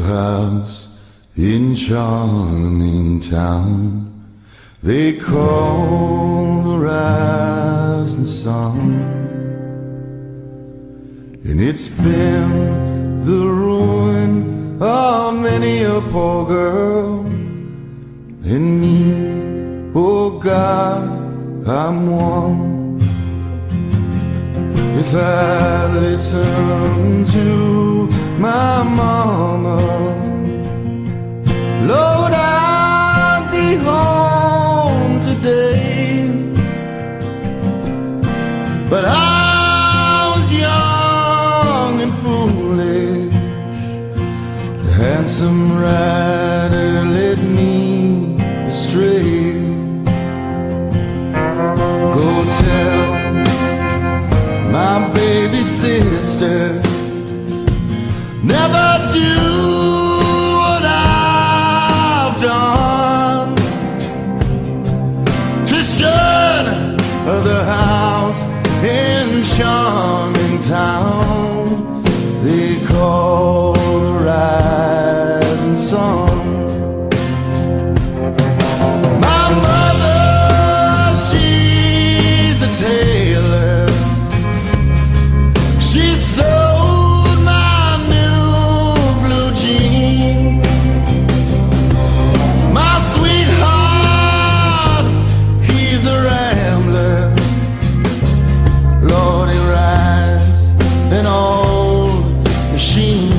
house in charming town they call the rising sun, and it's been the ruin of many a poor girl, and me, oh God, I'm one. If I listen to my mama, Lord, I'd be home today. But I was young and foolish. The handsome rider led me astray. Go tell my baby sister, never do what I've done to shun the house in charming town they call the rising sun. My mother, she's a tailor. She sewed my new blue jeans. My sweetheart, he's a rambler. Lord, he rides an old machine.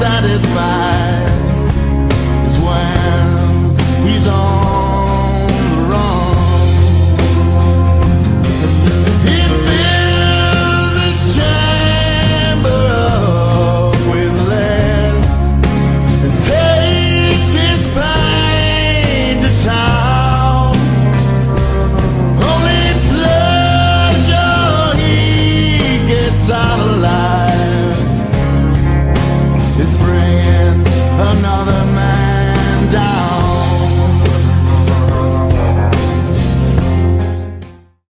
Satisfied